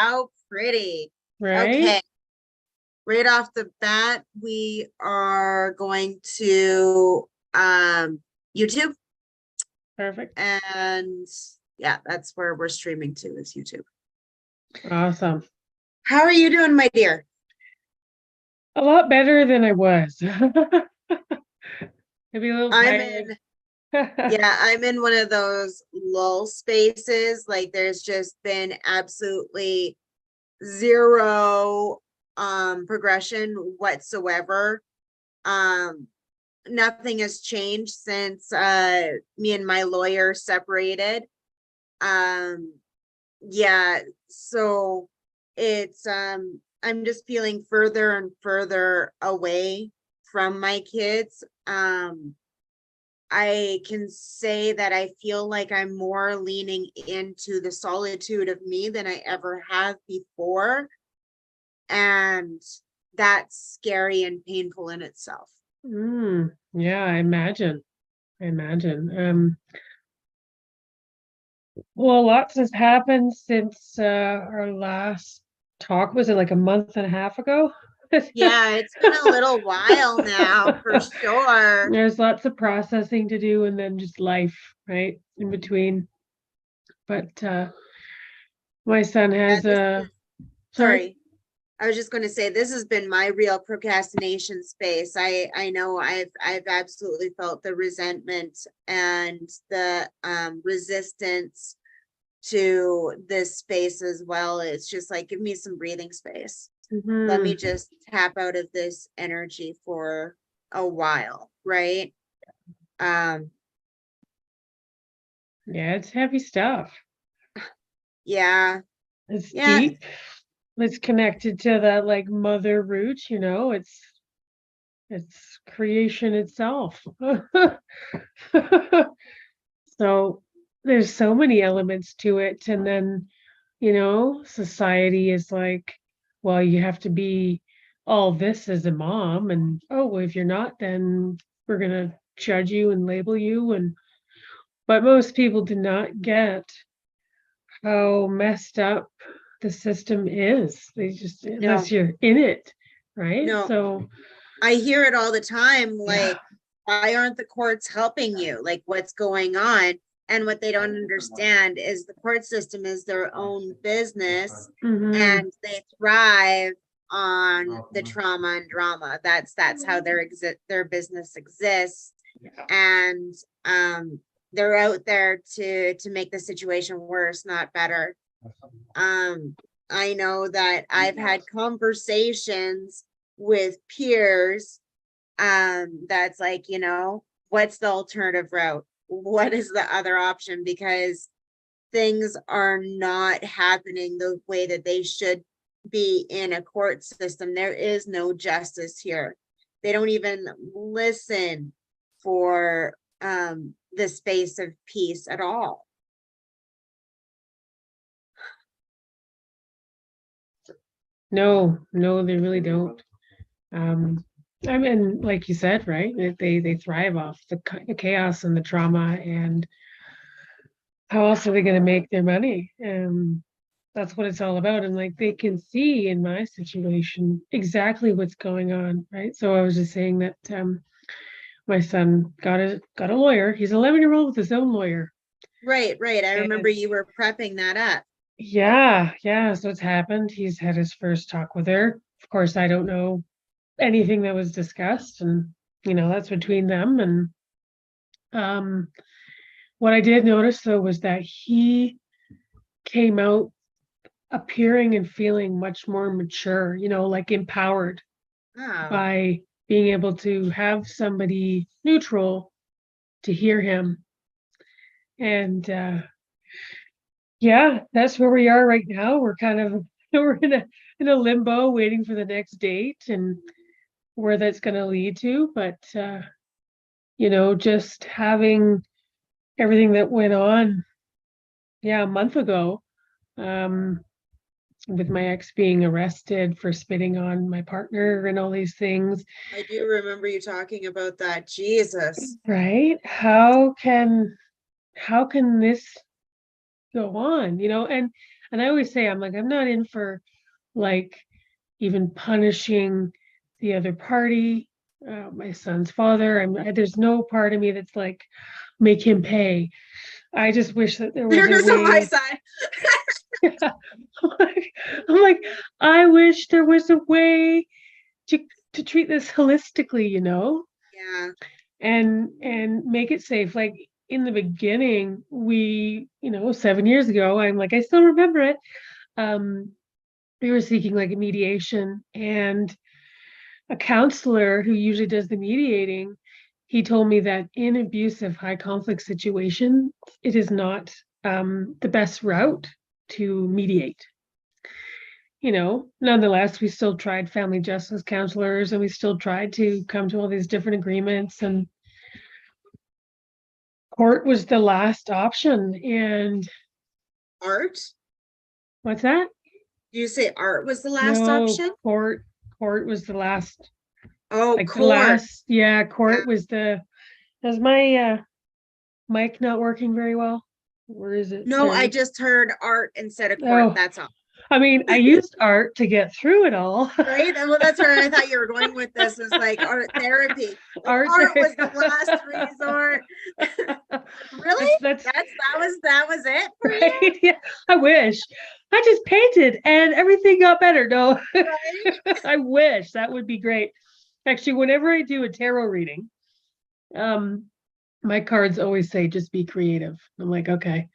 How pretty. right? Okay, right off the bat, we are going to YouTube, Perfect. and yeah, that's where we're streaming to, is YouTube. Awesome. How are you doing, my dear? A lot better than I was. Maybe a little I'm tired. in, yeah, I'm in one of those lull spaces. Like there's just been absolutely zero progression whatsoever. Um, Nothing has changed since me and my lawyer separated. Um, yeah, so it's I'm just feeling further and further away from my kids. I can say that I feel like I'm more leaning into the solitude of me than I ever have before. And that's scary and painful in itself. Yeah, I imagine. I imagine. Well, lots has happened since our last talk. Was it like a month and a half ago? Yeah, it's been a little while now for sure. There's lots of processing to do and then just life, right? In between. But my son Yeah, has this a, is, sorry. sorry. I was just going to say this has been my real procrastination space. I know I've absolutely felt the resentment and the resistance to this space as well. It's just like, give me some breathing space. Let me Mhm. just tap out of this energy for a while, right? Um, Yeah, it's heavy stuff. yeah, It's yeah, deep. It's connected to that like mother root, it's creation itself. So there's so many elements to it. And then, society is like, well, you have to be all this as a mom. And oh, if you're not, then we're gonna judge you and label you. But most people do not get how messed up the system is. They just, unless no, you're in it, right? no. So I hear it all the time. yeah. Like, why aren't the courts helping you? Like, what's going on? And what they don't understand is the court system is their own business, Hmm. and they thrive on the trauma and drama. That's how their business exists. And they're out there to make the situation worse, not better. Um, I know that I've had conversations with peers that's like, what's the alternative route? What is the other option? Because things are not happening the way that they should be in a court system. There is no justice here. They don't even listen for the space of peace at all. No, no, they really don't. Um, I mean, like you said, right? They thrive off the chaos and the trauma, and how else are they going to make their money? That's what it's all about. And like they can see in my situation exactly what's going on, right? So I was just saying that my son got a lawyer. He's 11-year-old with his own lawyer. Right, right. I remember And you were prepping that up. yeah, yeah. So it's happened. He's had his first talk with her. Of course, I don't know anything that was discussed, and that's between them. And um, what I did notice though was that he came out appearing and feeling much more mature, like empowered Oh, by being able to have somebody neutral to hear him. And yeah, that's where we are right now. We're kind of we're in a limbo waiting for the next date and where that's going to lead to. But just having everything that went on, yeah, a month ago, um, with my ex being arrested for spitting on my partner and all these things, I do remember you talking about that. Jesus. right? How can this go on? And And I always say, I'm like, I'm not in for like even punishing the other party, my son's father. There's no part of me that's like, make him pay. I just wish that there was a There's on my way. side. I'm like, I wish there was a way to treat this holistically, Yeah. and make it safe. Like in the beginning, we, 7 years ago, I'm like, I still remember it. We were seeking like a mediation, and a counselor who usually does the mediating, he told me that in abusive high conflict situations, it is not the best route to mediate. Nonetheless, we still tried family justice counselors, and we still tried to come to all these different agreements, and court was the last option. And Art? what's that? Do you say art was the last No, option? court was the last, Oh, like the court. last, yeah, Yeah. court was is my mic not working very well? Or is it? No, I just heard art instead of court. Oh, That's all. I mean, I used art to get through it all. Right? And well, that's where I thought you were going with this, was like art therapy. Like, Art art was the last resort. Really? That was it for you? Right? Yeah, I wish. I just painted and everything got better. No, Right? I wish that would be great. Actually, whenever I do a tarot reading, my cards always say just be creative. I'm like, okay,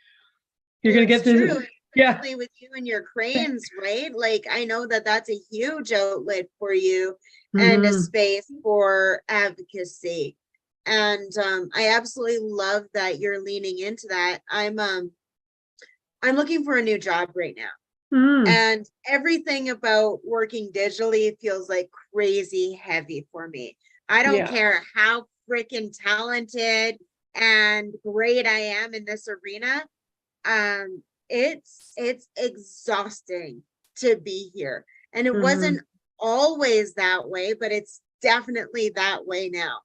you're gonna It's get this. true, Yeah. especially with you and your crayons, right? Like, I know that that's a huge outlet for you and a Mhm. space for advocacy. And I absolutely love that you're leaning into that. I'm looking for a new job right now. Mm. And everything about working digitally feels like crazy heavy for me. I don't Yeah. care how freaking talented and great I am in this arena. It's exhausting to be here. And it Mhm. wasn't always that way, but it's definitely that way now.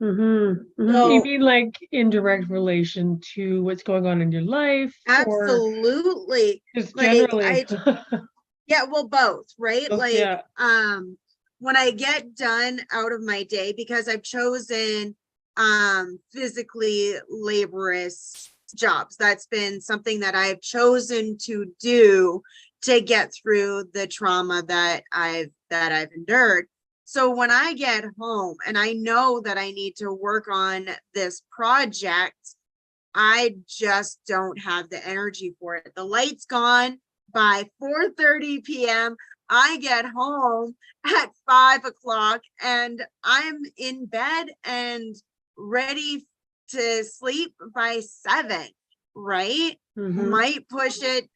Mm-hmm. You So mean like in direct relation to what's going on in your life, or absolutely, just like generally? yeah, well, both, right? Both, Like, yeah. when I get done out of my day, because I've chosen physically laborious jobs. That's been something that I've chosen to do to get through the trauma that I've endured. So when I get home and I know that I need to work on this project, I just don't have the energy for it. The light's gone by 4:30 p.m. I get home at 5 o'clock and I'm in bed and ready to sleep by 7, right? Mhm. Might push it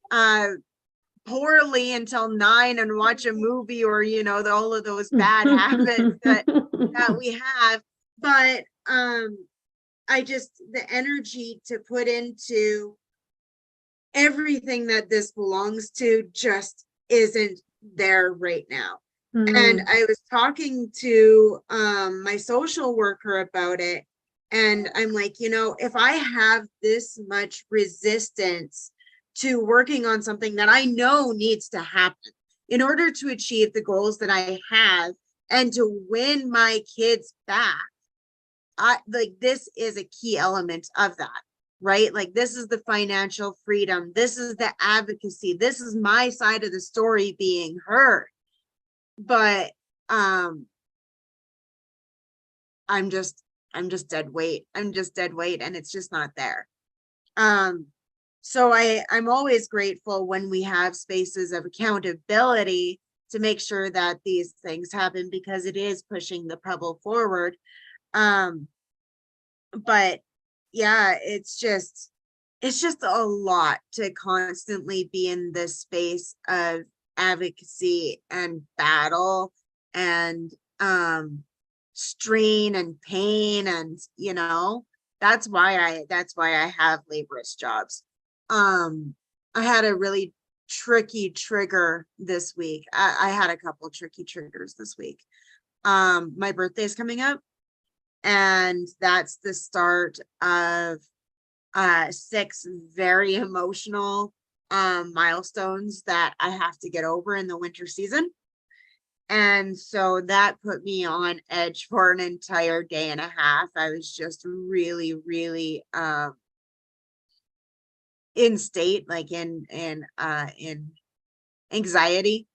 poorly until 9 and watch a movie, or all of those bad habits that we have. But the energy to put into everything that this belongs to just isn't there right now. And I was talking to my social worker about it, and I'm like, if I have this much resistance to working on something that I know needs to happen in order to achieve the goals that I have and to win my kids back, this is a key element of that, right? Like, this is the financial freedom, this is the advocacy, this is my side of the story being heard. But I'm just dead weight. I'm just dead weight, and it's just not there. So I'm always grateful when we have spaces of accountability to make sure that these things happen, because it is pushing the pebble forward. But yeah, it's just a lot to constantly be in this space of advocacy and battle and strain and pain, and that's why I have laborious jobs. I had a really tricky trigger this week. I had a couple tricky triggers this week. My birthday's coming up, and that's the start of 6 very emotional milestones that I have to get over in the winter season. And so that put me on edge for an entire day and a half. I was just really, really in state, like in anxiety.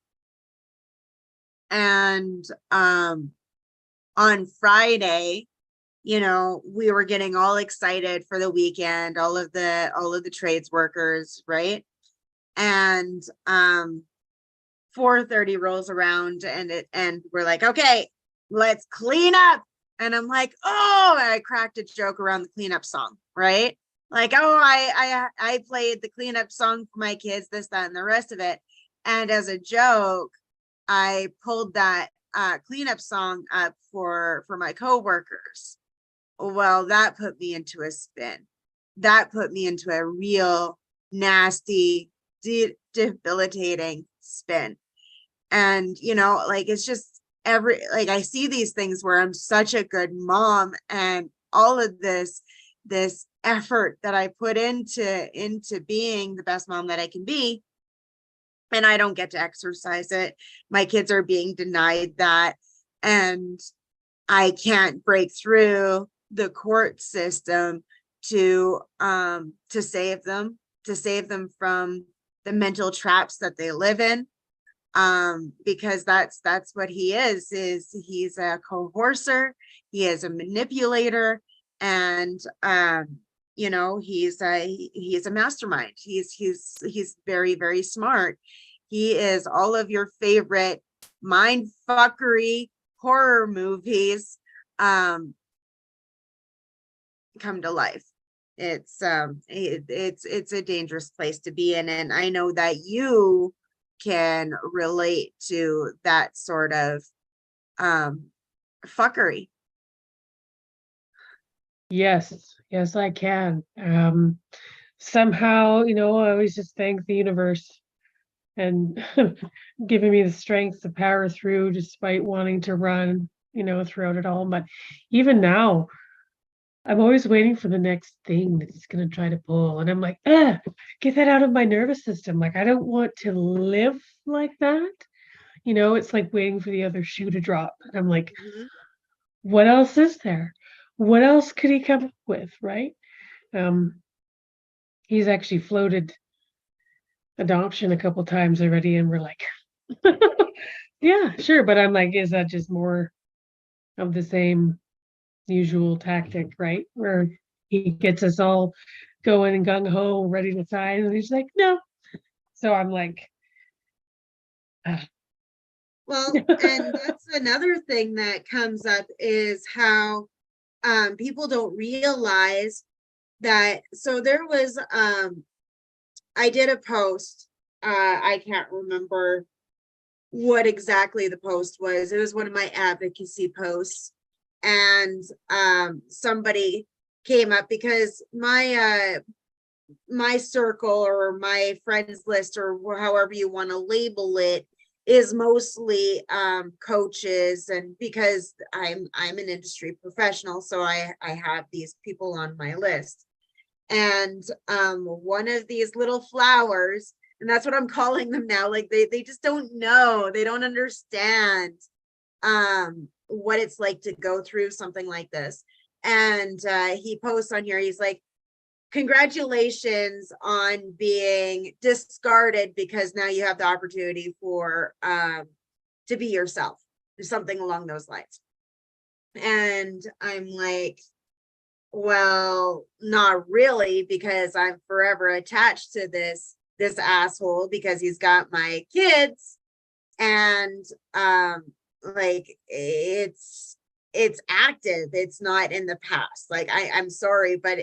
And on Friday, you know, we were getting all excited for the weekend, all of the trades workers, right? And 4:30 rolls around and we're like, okay, let's clean up. And I'm like, oh, and I cracked a joke around the cleanup song, right? Like, oh, I played the cleanup song for my kids, this, that, and the rest of it. And as a joke, I pulled that cleanup song up for my coworkers. Well, that put me into a spin. That put me into a real nasty, debilitating spin. And, you know, like, it's just like, I see these things where I'm such a good mom, and all of this effort that I put into being the best mom that I can be, and I don't get to exercise it. My kids are being denied that, and I can't break through the court system to save them from the mental traps that they live in. Because that's what he is he's a coercer, he is a manipulator, and you know, he's a mastermind. He's very, very smart. He is all of your favorite mind fuckery horror movies come to life. It's a dangerous place to be in, and I know that you can relate to that sort of fuckery. Yes, yes, I can. Somehow, you know, I always just thank the universe and giving me the strength to power through despite wanting to run, you know, throughout it all. But even now, I'm always waiting for the next thing that he's gonna try to pull. And I'm like, get that out of my nervous system. Like, I don't want to live like that. You know, it's like waiting for the other shoe to drop. And I'm like, what else is there? What else could he come up with, right? He's actually floated adoption a couple times already, and we're like, yeah, sure. But I'm like, is that just more of the same usual tactic, right? Where he gets us all going and gung ho, ready to sign, and he's like, no. So I'm like, well, and that's another thing that comes up, is how people don't realize that. So there was I did a post, I can't remember what exactly the post was. It was one of my advocacy posts, and somebody came up because my circle, or my friends list, or however you want to label it, is mostly coaches, and because I'm an industry professional, so I have these people on my list. And one of these little flowers, and that's what I'm calling them now, like they just don't know, they don't understand what it's like to go through something like this. And he posts on here, he's like, congratulations on being discarded, because now you have the opportunity for to be yourself, or something along those lines. And I'm like, well, not really, because I'm forever attached to this asshole, because he's got my kids. And like, it's active, it's not in the past. Like, I'm sorry, but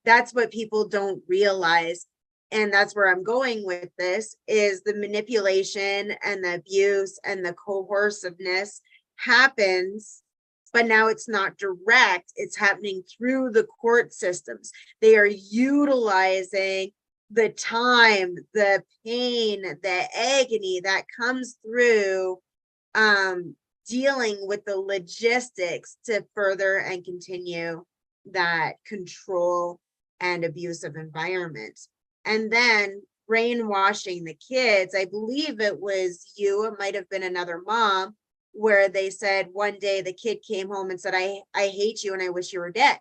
that's what people don't realize. And that's where I'm going with this, is the manipulation and the abuse and the coerciveness happens, but now it's not direct, it's happening through the court systems. They are utilizing the time, the pain, the agony that comes through dealing with the logistics to further and continue that control and abusive environment. And then brainwashing the kids. I believe it was you, it might have been another mom, where they said one day the kid came home and said, I hate you and I wish you were dead.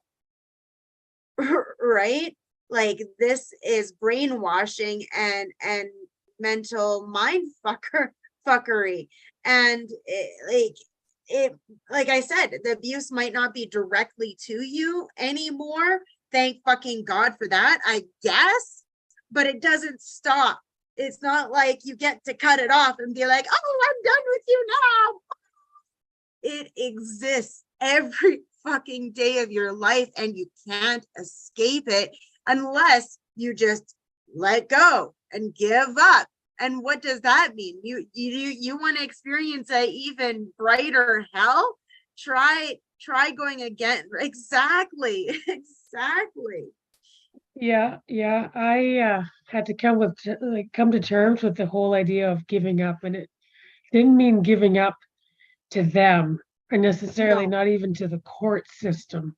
Right? Like, this is brainwashing and mental mind fuckery. And like I said, the abuse might not be directly to you anymore. Thank fucking God for that, I guess. But it doesn't stop. It's not like you get to cut it off and be like, oh, I'm done with you now. It exists every fucking day of your life, and you can't escape it unless you just let go and give up. And what does that mean? You want to experience a even brighter hell? Try going again. Exactly. Exactly. Yeah, I had to come to terms with the whole idea of giving up, and it didn't mean giving up to them, or necessarily No. not even to the court system,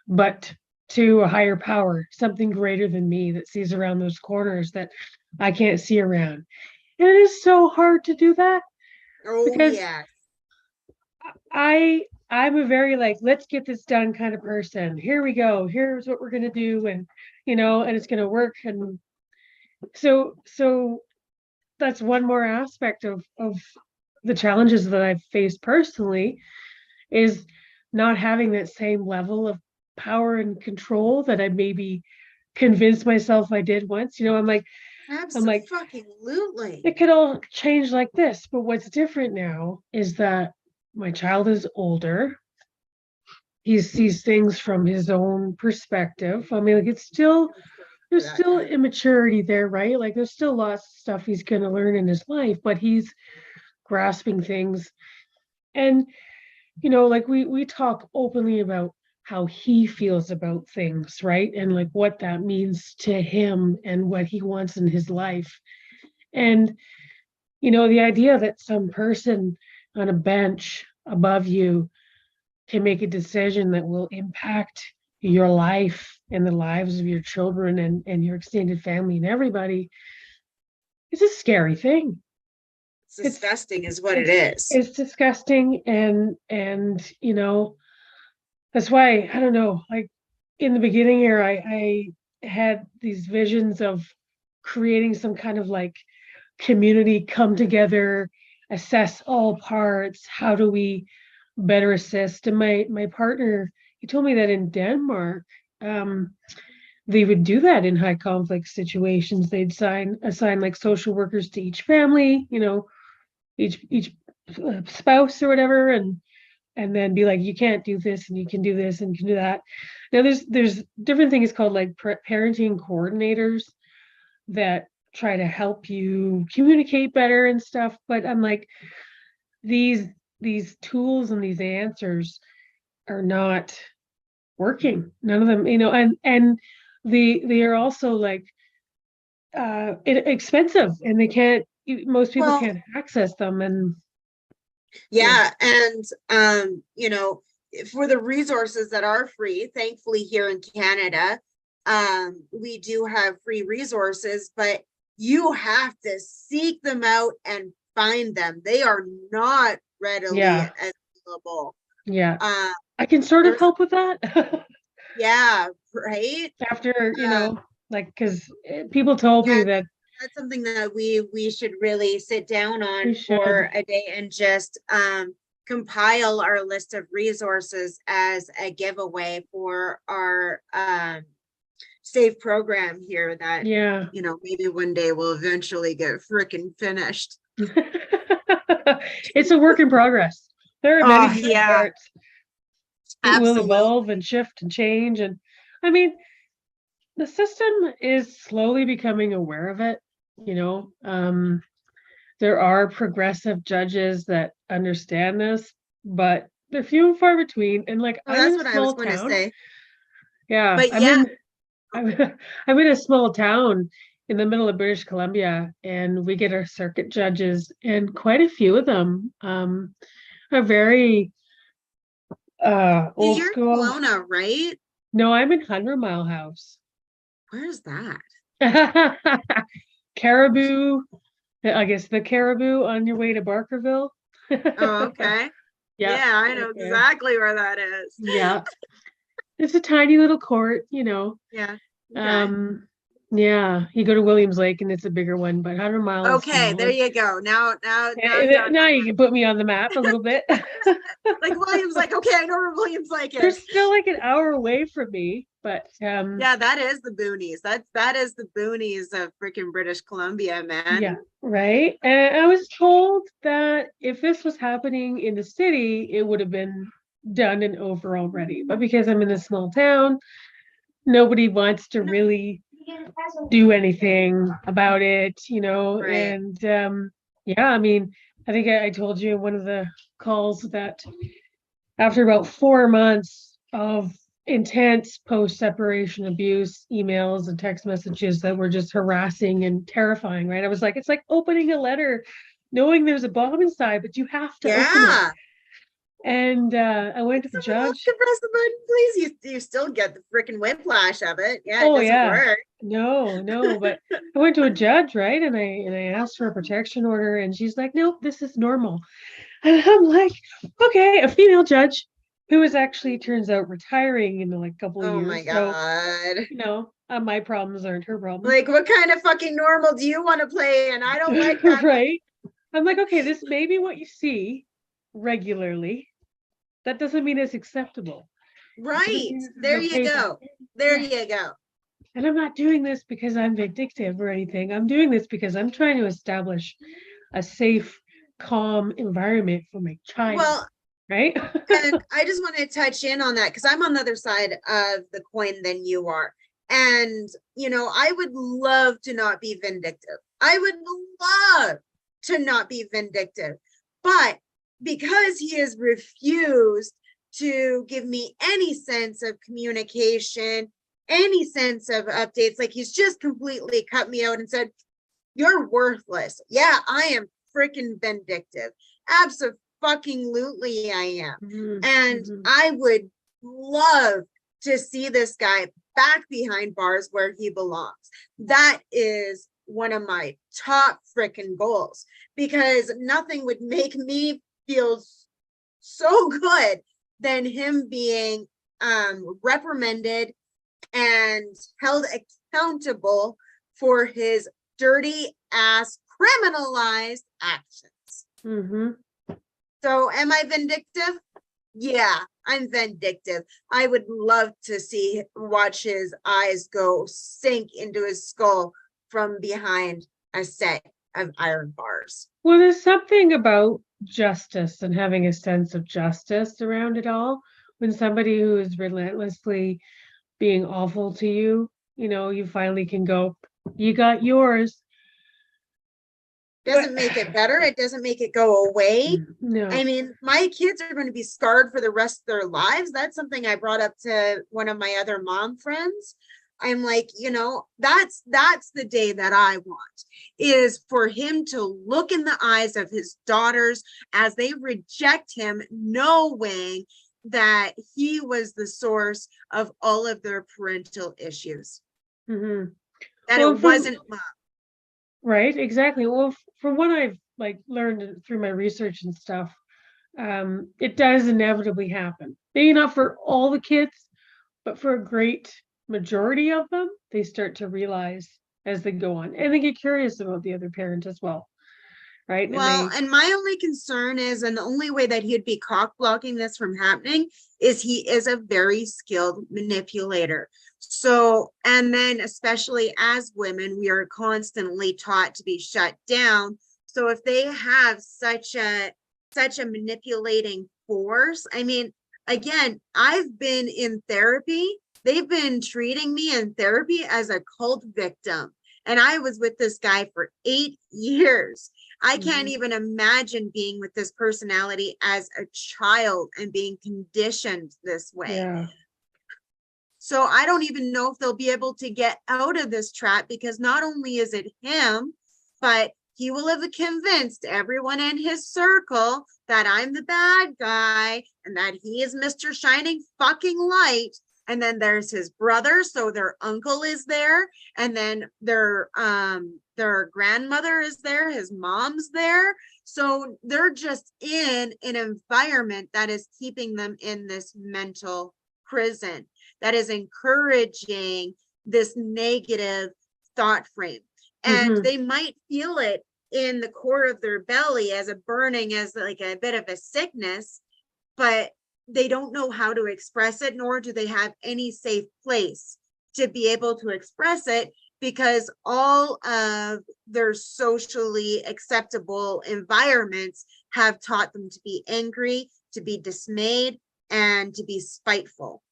but to a higher power, something greater than me that sees around those corners that I can't see around. And it is so hard to do that Oh, because yeah. I'm a very like, let's get this done kind of person. Here we go. Here's what we're gonna do, and and it's gonna work. And so that's one more aspect of the challenges that I've faced personally, is not having that same level of power and control that I maybe convinced myself I did once. I'm like, Absolutely. it could all change like this. But what's different now is that my child is older. He sees things from his own perspective. I mean, like, there's still immaturity there, right? Like, there's still lots of stuff he's going to learn in his life, but he's grasping things. And like, we talk openly about how he feels about things, right? And like what that means to him and what he wants in his life. And the idea that some person on a bench above you can make a decision that will impact your life and the lives of your children and your extended family and everybody is a scary thing. It's disgusting is what it is. It's disgusting. And that's why, I don't know, like, in the beginning here, I had these visions of creating some kind of like community come together, assess all parts. How do we better assist? And my partner, he told me that in Denmark, they would do that in high conflict situations. They'd assign like social workers to each family, each spouse or whatever, and then be like, you can't do this and you can do this and you can do that. Now there's different things called like parenting coordinators that try to help you communicate better and stuff. But I'm like, these tools and these answers are not working. None of them, and they are also like expensive, and most people Well, can't access them. And yeah, and for the resources that are free, thankfully here in Canada, we do have free resources, but you have to seek them out and find them. They are not readily available. Yeah, I can sort of help with that. Yeah, right. After like, because people told me that that's something that we should really sit down on we for should. a day and just compile our list of resources as a giveaway for our safe program here that maybe one day will eventually get freaking finished. It's a work in progress. There are many moving parts. It will evolve and shift and change. And I mean, the system is slowly becoming aware of it. There are progressive judges that understand this, but they're few and far between. And like, I'm in a small town. Yeah, but I'm in a small town in the middle of British Columbia, and we get our circuit judges, and quite a few of them are very old you're school. in Kelowna, right? No, I'm in 100 Mile House. Where's that? Caribou, I guess the Caribou on your way to Barkerville. Oh, okay. Yeah. Yeah, I know Yeah. exactly where that is. Yeah. It's a tiny little court, you know. Yeah. Okay. Um, yeah, you go to Williams Lake and it's a bigger one, but 100 miles Okay, there smaller. you go. Now you got Now my you can put me on the map a little bit. like Williams like, okay, I know where Williams Lake They're is. still like an hour away from me, but Yeah, that is the boonies. That is the boonies of freaking British Columbia, man. yeah, right. And I was told that if this was happening in the city, it would have been done and over already. But because I'm in a small town, nobody wants to really do anything about it, you know. Right. And yeah, I mean, I think I told you in one of the calls that after about 4 months of intense post-separation abuse emails and text messages that were just harassing and terrifying, right? I was like, it's like opening a letter knowing there's a bomb inside, but you have to open it. Yeah. And I went to the Someone else judge. can press the button, please. You still get the freaking whiplash of it. Yeah, it Oh doesn't yeah. work. No, but I went to a judge, right? And I asked for a protection order and she's like, nope, this is normal. And I'm like, okay, a female judge who is actually turns out retiring in like a couple of Oh my years. So, God. you know, my problems aren't her problems. Like, what kind of fucking normal do you want to play? And I don't like that. Right? I'm like, okay, this may be what you see regularly. That doesn't mean it's acceptable. Right. This is There you okay. go. There you go. And I'm not doing this because I'm vindictive or anything. I'm doing this because I'm trying to establish a safe, calm environment for my child. Well, right? and I just want to touch in on that because I'm on the other side of the coin than you are. And, you know, I would love to not be vindictive. I would love to not be vindictive. But because he has refused to give me any sense of communication, any sense of updates, like he's just completely cut me out and said, you're worthless. Yeah, I am freaking vindictive. Absolutely, I am. Mhm, And mhm. I would love to see this guy back behind bars where he belongs. That is one of my top freaking goals because nothing would make me feel so good than him being reprimanded and held accountable for his dirty ass criminalized actions. Mhm. So am I vindictive? Yeah, I'm vindictive. I would love to watch his eyes go sink into his skull from behind a set of iron bars. Well, there's something about justice and having a sense of justice around it all. When somebody who is relentlessly being awful to you, you know, you finally can go, you got yours. Doesn't make it better. It doesn't make it go away. No. I mean, my kids are going to be scarred for the rest of their lives. That's something I brought up to one of my other mom friends. I'm like, you know, that's the day that I want is for him to look in the eyes of his daughters as they reject him, knowing that he was the source of all of their parental issues. Mhm. That Well, it wasn't mom. right, exactly. Well, from what I've like learned through my research and stuff, it does inevitably happen. Maybe not for all the kids, but for a great majority of them, they start to realize as they go on, and they get curious about the other parent as well, right? Well, and my only concern is, and the only way that he'd be cock blocking this from happening is he is a very skilled manipulator. So, and then especially as women, we are constantly taught to be shut down. So if they have such a manipulating force, I mean, again, I've been in therapy. They've been treating me in therapy as a cult victim. And I was with this guy for 8 years. I can't even imagine being with this personality as a child and being conditioned this way. Yeah. So I don't even know if they'll be able to get out of this trap because not only is it him, but he will have convinced everyone in his circle that I'm the bad guy and that he is Mr. Shining fucking Light. and then there's his brother, so their uncle is there, and then their grandmother is there, his mom's there. So they're just in an environment that is keeping them in this mental prison, that is encouraging this negative thought frame. And they might feel it in the core of their belly as a burning, as like a bit of a sickness, but they don't know how to express it, nor do they have any safe place to be able to express it, because all of their socially acceptable environments have taught them to be angry, to be dismayed, and to be spiteful.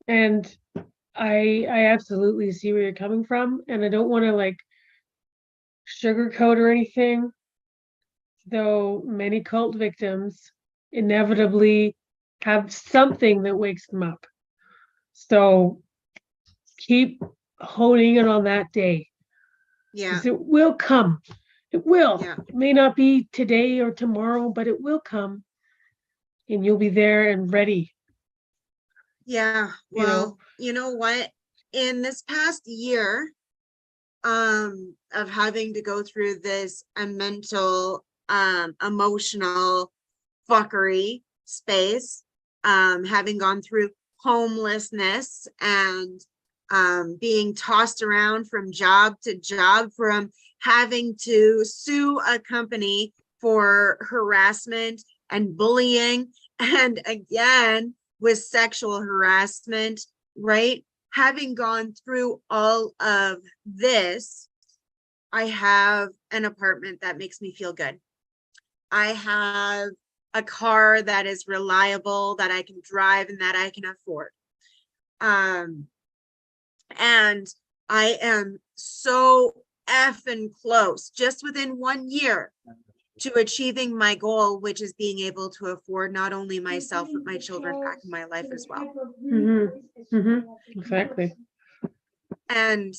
And I absolutely see where you're coming from, and I don't want to like sugarcoat or anything, though many cult victims inevitably have something that wakes them up. So keep honing it on that day. Yeah. Because it will come. It will. Yeah. It may not be today or tomorrow, but it will come. And you'll be there and ready. Yeah. Well, you know what? In this past year, of having to go through this mental, emotional fuckery space, having gone through homelessness and being tossed around from job to job, from having to sue a company for harassment and bullying, and again with sexual harassment, right? Having gone through all of this, I have an apartment that makes me feel good. I have a car that is reliable, that I can drive and that I can afford. And I am so effing close, just within 1 year, to achieving my goal, which is being able to afford not only myself, but my children back in my life as well. Exactly. And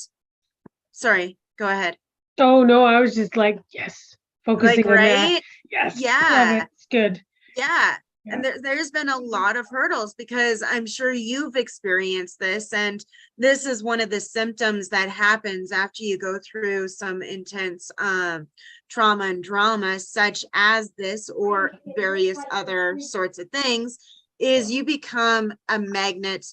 sorry, go ahead. Oh no, I was just like, yes, focusing Like, on right? that. Yes. Yeah. Love it. It's good. Yeah. Yeah. And there's been a lot of hurdles, because I'm sure you've experienced this, and this is one of the symptoms that happens after you go through some intense trauma and drama, such as this or various other sorts of things, is you become a magnet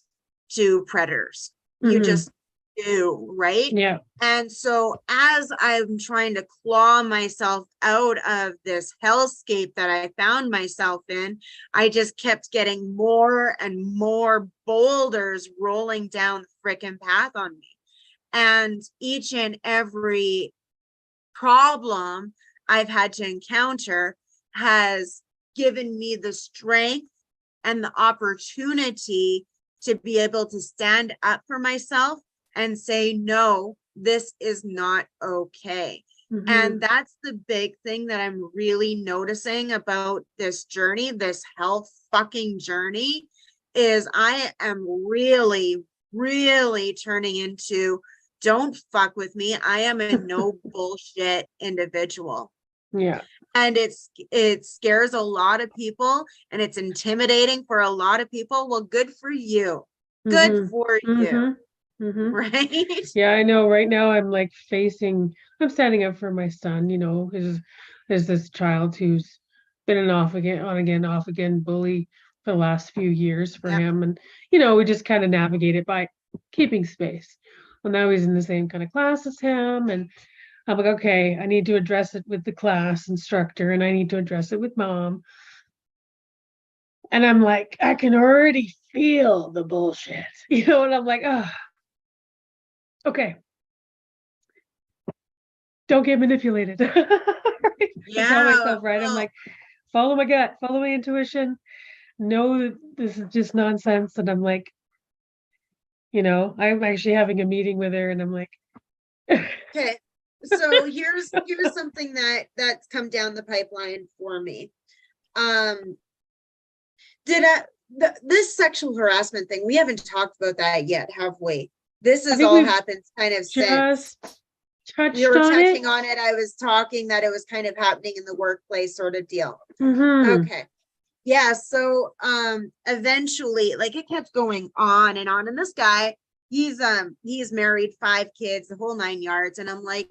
to predators. You just do, right? Yeah. And so as I'm trying to claw myself out of this hellscape that I found myself in, I just kept getting more and more boulders rolling down the freaking path on me. And each and every problem I've had to encounter has given me the strength and the opportunity to be able to stand up for myself and say, no, this is not okay. And that's the big thing that I'm really noticing about this journey, this health fucking journey, is I am really, really turning into, don't fuck with me. I am a no bullshit individual. Yeah. And it scares a lot of people, and it's intimidating for a lot of people. Well, good for you. Good for you. Right? Yeah, I know. Right now I'm like I'm standing up for my son, there's this child who's been an on again, off again bully for the last few years for him. And, we just kind of navigate it by keeping space. Well, now he's in the same kind of class as him. And I'm like, okay, I need to address it with the class instructor, and I need to address it with mom. And I'm like, I can already feel the bullshit, and I'm like, oh, okay. Don't get manipulated. Yeah. I tell myself, right? I'm like, follow my gut, follow my intuition. Know that this is just nonsense. And I'm like, I'm actually having a meeting with her, and I'm like, okay. So here's something that's come down the pipeline for me. This sexual harassment thing, we haven't talked about that yet, have we? This has all happened kind of since you were touching on it. I was talking that it was kind of happening in the workplace sort of deal. Okay. yeah, so eventually, like, it kept going on and on. And this guy, he's married, 5 kids, the whole 9 yards. And I'm like,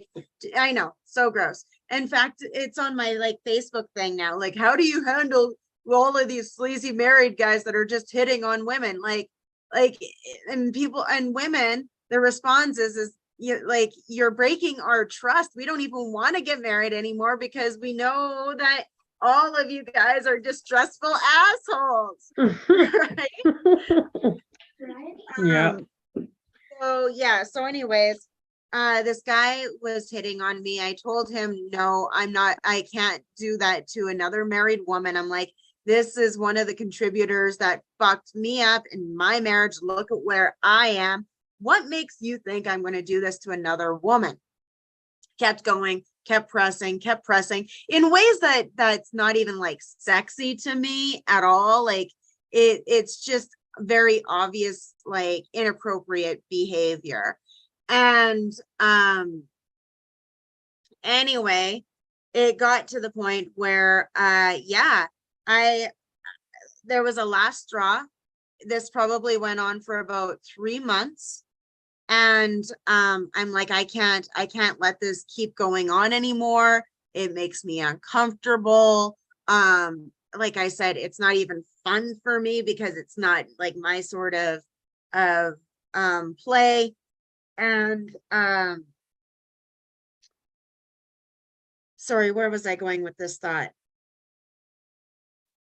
I know, so gross. In fact, it's on my like Facebook thing now. Like, how do you handle all of these sleazy married guys that are just hitting on women? Like, and people and women, the response is you like, you're breaking our trust. We don't even want to get married anymore because we know that all of you guys are distrustful assholes. Right? Yeah. So yeah, so anyways, this guy was hitting on me. I told him, no, I can't do that to another married woman. I'm like, this is one of the contributors that fucked me up in my marriage. Look at where I am. What makes you think I'm going to do this to another woman? Kept going, kept pressing in ways that's not even like sexy to me at all. Like, it's just very obvious, like, inappropriate behavior. And anyway, it got to the point where yeah, I there was a last straw. This probably went on for about 3 months. And I'm like, I can't let this keep going on anymore. It makes me uncomfortable. Like I said, it's not even fun for me because it's not like my sort of play. And sorry, where was I going with this thought?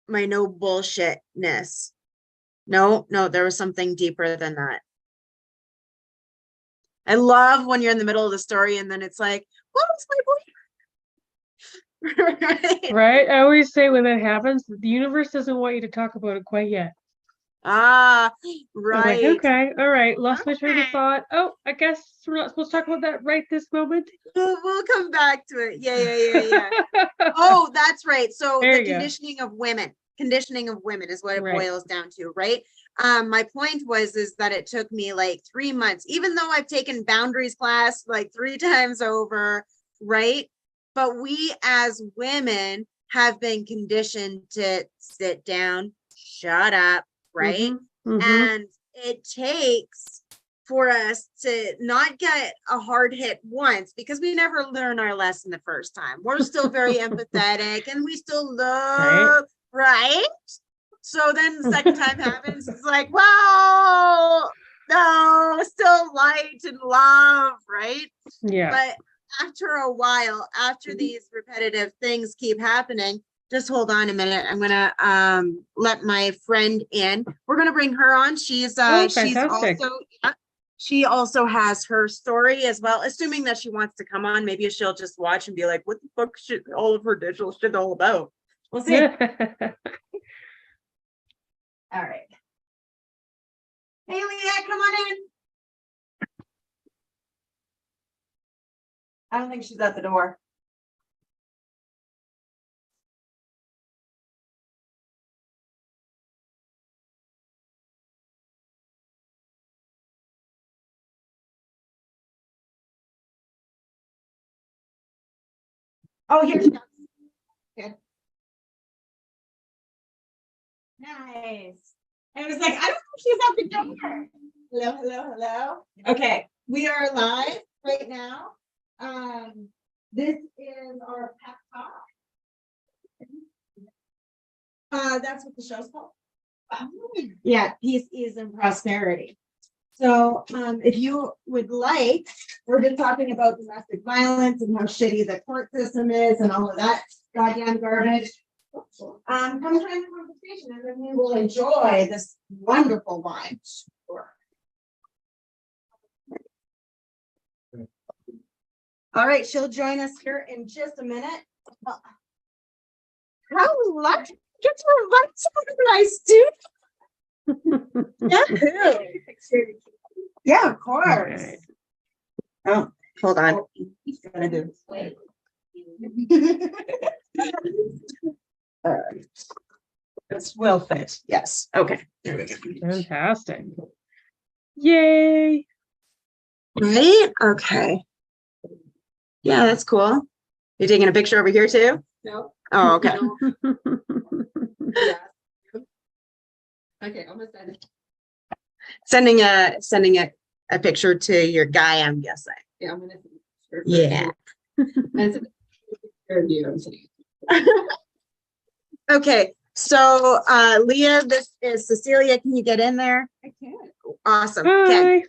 My no bullshitness. No, there was something deeper than that. I love when you're in the middle of the story and then it's like, what was my boyfriend? Right? Right. I always say when that happens, the universe doesn't want you to talk about it quite yet. Ah, I'm like, right. okay, all right, lost my train of Okay. thought. Oh, I guess we're not supposed to talk about that right this moment. We'll come back to it. Yeah. Oh, that's right. So There the you go. conditioning of women is what it Right. boils down to, right? My point is that it took me like 3 months, even though I've taken boundaries class like 3 times over, right? But we as women have been conditioned to sit down, shut up, right? Mm-hmm. And it takes for us to not get a hard hit once because we never learn our lesson the first time. We're still very empathetic and we still Right. love, right? So then the second time happens, it's like, wow, no, still light and love, right? Yeah. But after a while, after these repetitive things keep happening, just hold on a minute. I'm gonna let my friend in. We're gonna bring her on. She's Oh, she's fantastic. also, yeah, she also has her story as well, assuming that she wants to come on. Maybe she'll just watch and be like, what the fuck should all of her digital shit all about? We'll see. All right. Hey, Leah, come on in. I don't think she's at the door. Oh, here she comes. Good. Nice. I was like, I don't know if she's at the door. Hello. Okay, we are live right now. This is our pep talk. That's what the show's called. Yeah, peace, ease, and prosperity. So, if you would like, we're just talking about domestic violence and how shitty the court system is and all of that goddamn garbage. Come join the conversation and then we will enjoy this wonderful wine. All right, she'll join us here in just a minute. How lucky get to invite someone nice, dude. Yeah. Yeah, of course. Okay. Oh, hold on. It's well fit. Yes. Okay. There we go. Fantastic. Yay. Right? Okay. Yeah, that's cool. You're taking a picture over here too? No. Oh, okay. Yeah. Okay, I'm gonna send it. Sending a picture to your guy, I'm guessing. Yeah, I'm gonna. Yeah. And it's a review. I'm sending Okay, so Leah, this is Cecilia. Can you get in there? it. I can't. Awesome. Okay. Hi.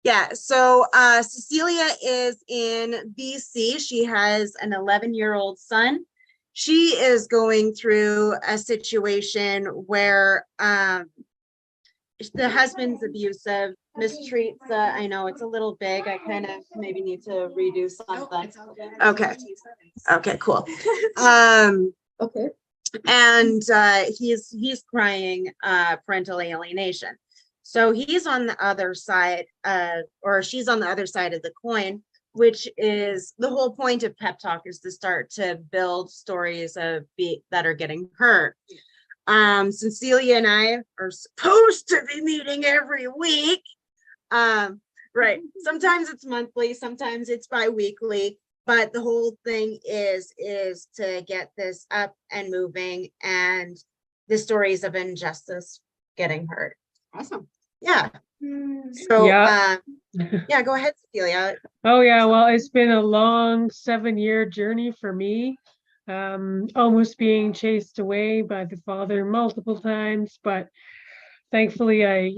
Yeah, so Cecilia is in BC. She has an 11-year-old son. She is going through a situation where the husband's abusive, mistreats I know it's a little big. I kind of maybe need to redo something. Okay. Okay, cool. Okay. And he's crying parental alienation. So he's on the other side, or she's on the other side of the coin, which is the whole point of pep talk, is to start to build stories of that are getting hurt. Cecilia and I are supposed to be meeting every week. Right. Sometimes it's monthly, sometimes it's bi-weekly, but the whole thing is to get this up and moving, and the stories of injustice getting heard. Awesome. Yeah. So Yeah. yeah, go ahead, Cecilia. Oh yeah, well, it's been a long 7-year journey for me. Almost being chased away by the father multiple times, but thankfully I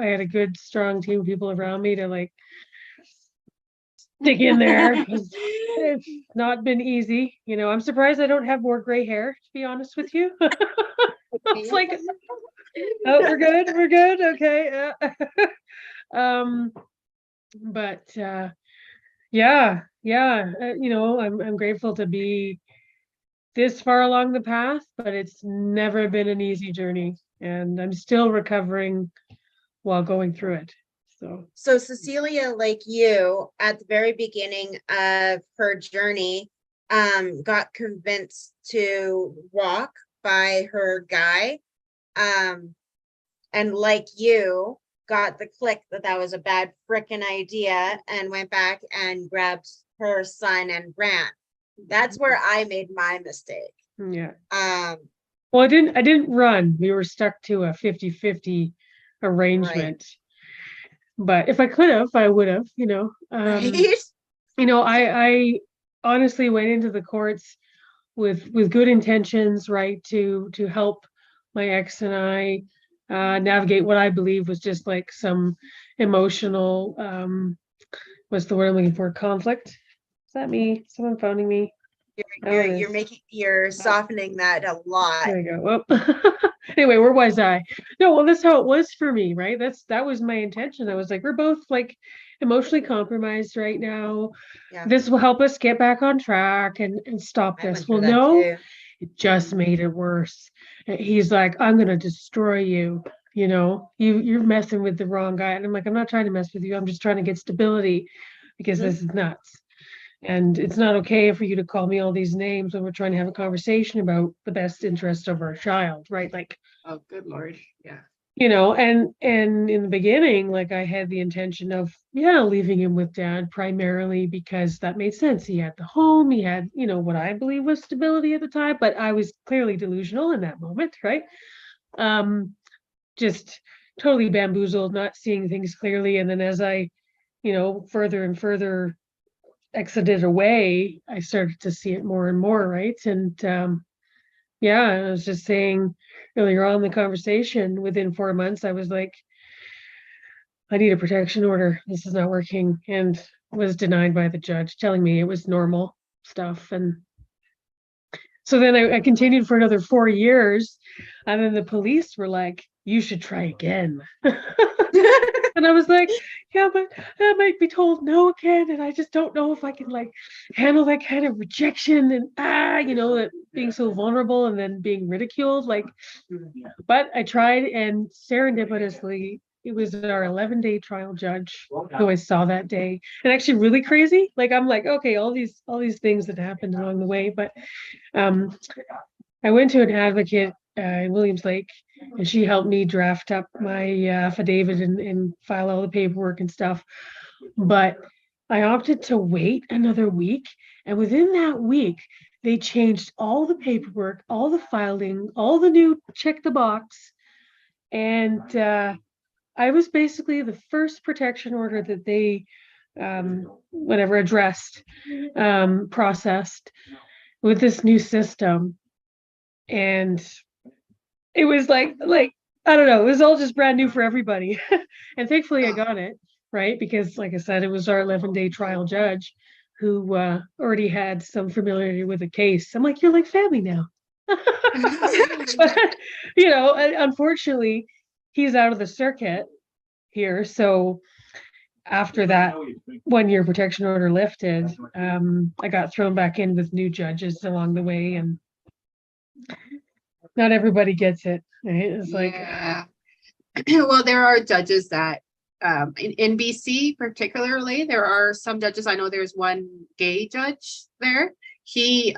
had a good, strong team of people around me to like stick in there, 'cause it's not been easy. I'm surprised I don't have more gray hair, to be honest with you. It's like, oh, we're good, okay. But yeah, I'm grateful to be this far along the path, but it's never been an easy journey, and I'm still recovering while going through it. So Cecilia, like you, at the very beginning of her journey, got convinced to walk by her guy. And like you, got the click that was a bad frickin' idea, and went back and grabbed her son and ran. That's where I made my mistake. Yeah. Um, Well, I didn't run. We were stuck to a 50-50 arrangement. But if I could have, I would have, right? I honestly went into the courts with good intentions, right, to help my ex and I navigate what I believe was just like some emotional, what's the word I'm looking for? Conflict. Is that me? Someone phoning me? You're softening that a lot. There we go. Well, anyway, where was I? No, well, that's how it was for me, right? That was my intention. I was like, we're both like emotionally compromised right now. Yeah. This will help us get back on track and stop I went this. through Well, that no, too. it just made it worse. He's like, I'm gonna destroy you. You're messing with the wrong guy. And I'm like, I'm not trying to mess with you. I'm just trying to get stability, because this is nuts. And it's not okay for you to call me all these names when we're trying to have a conversation about the best interest of our child, right? Like, Oh, good Lord. Yeah. and in the beginning, like, I had the intention of, leaving him with dad primarily because that made sense. He had the home, he had, what I believe was stability at the time, but I was clearly delusional in that moment, right? Just totally bamboozled, not seeing things clearly. And then as I, further and further exited away, I started to see it more and more, right? And I was just saying earlier on in the conversation, within 4 months, I was like, I need a protection order. This is not working, and was denied by the judge, telling me it was normal stuff. And so then I continued for another 4 years, and then the police were like, you should try again. And I was like, yeah, but I might be told no again, and I just don't know if I can like handle that kind of rejection and that being so vulnerable and then being ridiculed. Like, but I tried, and serendipitously, it was our 11-day trial judge who I saw that day. And actually really crazy. Like, I'm like, okay, all these things that happened along the way. But I went to an advocate in Williams Lake, and she helped me draft up my affidavit and file all the paperwork and stuff. But I opted to wait another week, and within that week, they changed all the paperwork, all the filing, all the new check the box. And I was basically the first protection order that they whatever addressed, processed with this new system. And it was like I don't know, it was all just brand new for everybody. And thankfully I got it, right? Because like I said, it was our 11-day trial judge who already had some familiarity with the case. I'm like, you're like family now. But, unfortunately, he's out of the circuit here. So after that 1-year protection order lifted, I got thrown back in with new judges along the way, and not everybody gets it. Right? It's like, Yeah. Well, there are judges that in BC particularly, there are some judges. I know there's one gay judge there. He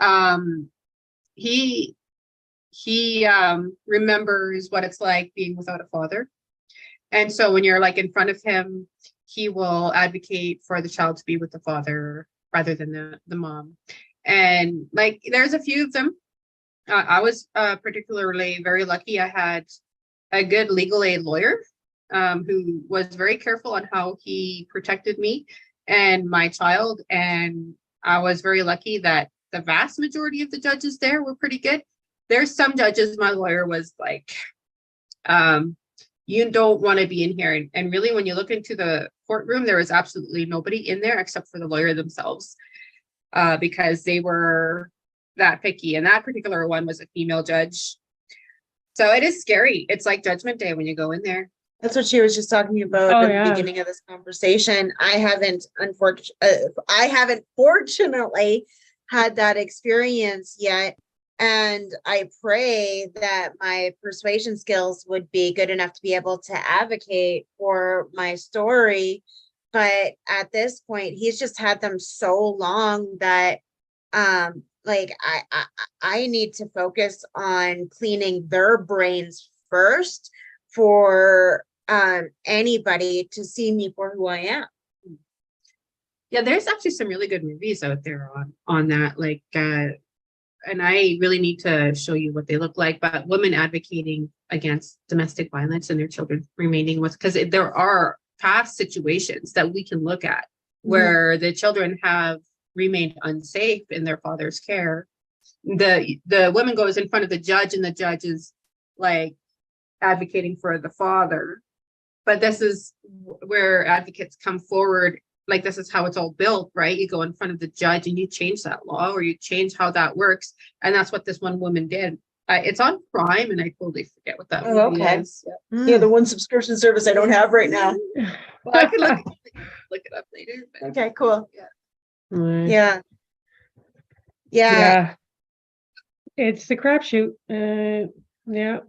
remembers what it's like being without a father. And so when you're like in front of him, he will advocate for the child to be with the father rather than the mom. And like there's a few of them. I was particularly very lucky. I had a good legal aid lawyer who was very careful on how he protected me and my child. And I was very lucky that the vast majority of the judges there were pretty good. There's some judges, my lawyer was like, you don't want to be in here. And really, when you look into the courtroom, there was absolutely nobody in there except for the lawyer themselves, because they were that picky. And that particular one was a female judge. So it is scary. It's like Judgment Day when you go in there. That's what she was just talking about Oh, at yeah. the beginning of this conversation. I haven't fortunately had that experience yet. And I pray that my persuasion skills would be good enough to be able to advocate for my story. But at this point, he's just had them so long that like I need to focus on cleaning their brains first for anybody to see me for who I am. Yeah, there's actually some really good movies out there on that. Like and I really need to show you what they look like, but women advocating against domestic violence and their children remaining with, because there are past situations that we can look at where the children have remained unsafe in their father's care. The woman goes in front of the judge and the judge is like advocating for the father. But this is where advocates come forward. Like, this is how it's all built, right? You go in front of the judge and you change that law, or you change how that works. And that's what this one woman did. It's on Prime, and I totally forget what that movie is. Yeah, the one subscription service I don't have right now. Well, I can look it up later. But Okay, cool. Right. Yeah. Yeah. It's the crapshoot. Yeah.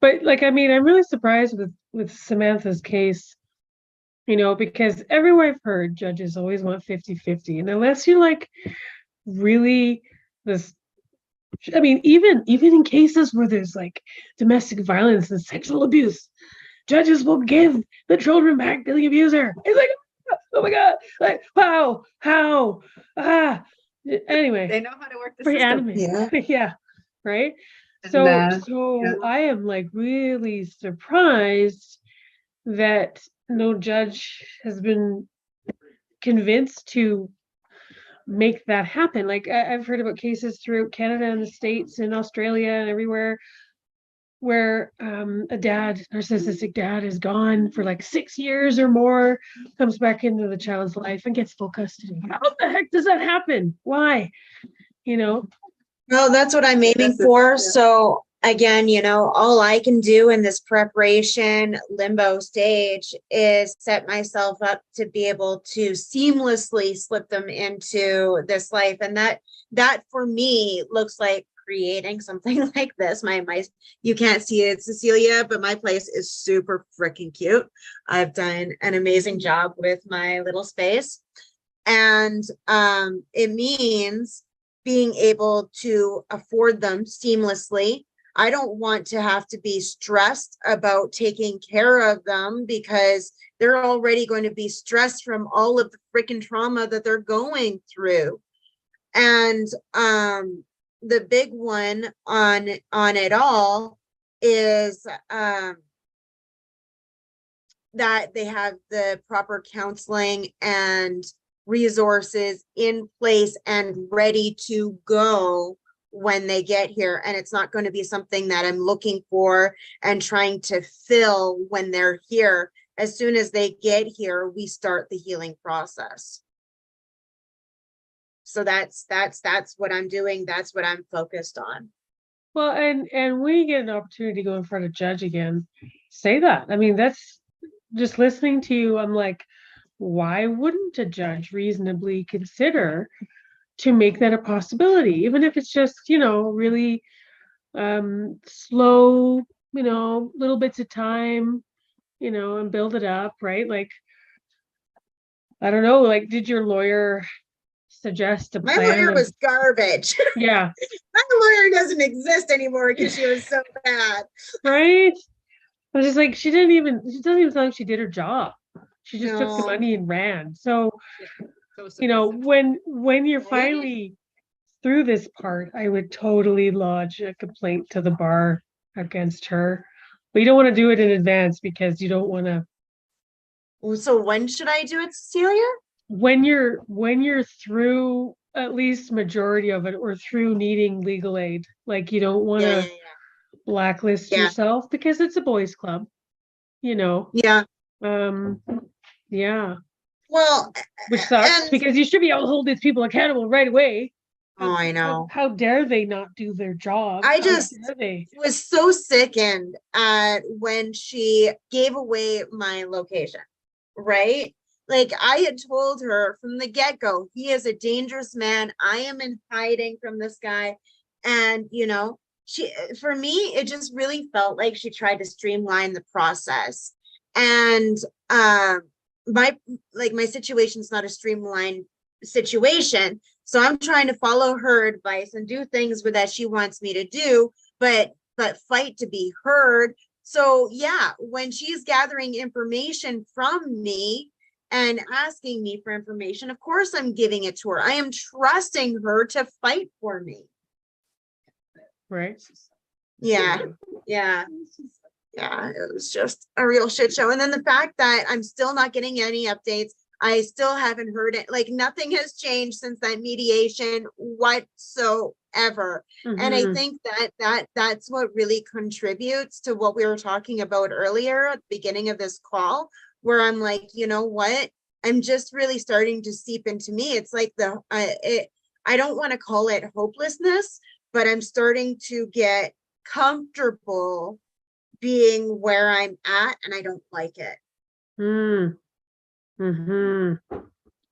But like, I mean, I'm really surprised with Samantha's case, because everywhere I've heard, judges always want 50-50. And unless you like really this, I mean, even in cases where there's like domestic violence and sexual abuse, judges will give the children back to the abuser. It's like, oh my God, like, wow, how? Anyway. they know how to work the Pretty system. anime. Yeah. Right. And, So yeah. I am like really surprised that no judge has been convinced to make that happen. Like I've heard about cases throughout Canada and the States and Australia and everywhere where a narcissistic dad is gone for like 6 years or more, comes back into the child's life and gets full custody. How the heck does that happen? Why? Well, that's what I'm aiming for. Yeah. So again, all I can do in this preparation limbo stage is set myself up to be able to seamlessly slip them into this life. And that for me looks like creating something like this. My you can't see it, Cecilia, but my place is super freaking cute. I've done an amazing job with my little space. And it means being able to afford them seamlessly. I don't want to have to be stressed about taking care of them because they're already going to be stressed from all of the freaking trauma that they're going through. And the big one on it all is that they have the proper counseling and resources in place and ready to go when they get here. And it's not going to be something that I'm looking for and trying to fill when they're here. As soon as they get here, we start the healing process. So that's what I'm doing. That's what I'm focused on. Well, and when you get an opportunity to go in front of a judge again, say that. I mean, that's just listening to you. I'm like, why wouldn't a judge reasonably consider to make that a possibility, even if it's just, really slow, little bits of time, and build it up, right? Like, I don't know, like, did your lawyer suggest a My plan lawyer of, was garbage. yeah, My lawyer doesn't exist anymore because she was so bad. right? I was just like, she doesn't even sound like she did her job. She just took the No. money and ran. So, So submissive. when you're Right? finally through this part, I would totally lodge a complaint to the bar against her. But you don't want to do it in advance because you don't want to, So when should I do it, Cecilia? when you're through at least majority of it or through needing legal aid, like you don't want Yeah, to blacklist Yeah. yourself because it's a boys club, yeah. um yeah, Well, which sucks and because you should be able to hold these people accountable right away. oh, I know. How dare they not do their job? I How just dare they? was so sickened at when she gave away my location, right? Like I had told her from the get-go, he is a dangerous man. I am in hiding from this guy. And, for me, it just really felt like she tried to streamline the process. And my situation's not a streamlined situation. So I'm trying to follow her advice and do things that she wants me to do, but fight to be heard. So yeah, when she's gathering information from me and asking me for information, of course I'm giving it to her. I am trusting her to fight for me. Right. Yeah. It was just a real shit show. And then the fact that I'm still not getting any updates, I still haven't heard it. Like nothing has changed since that mediation whatsoever. And I think that's what really contributes to what we were talking about earlier at the beginning of this call, where I'm like, you know what? I'm just really starting to seep into me. It's like I don't want to call it hopelessness, but I'm starting to get comfortable being where I'm at, and I don't like it. You're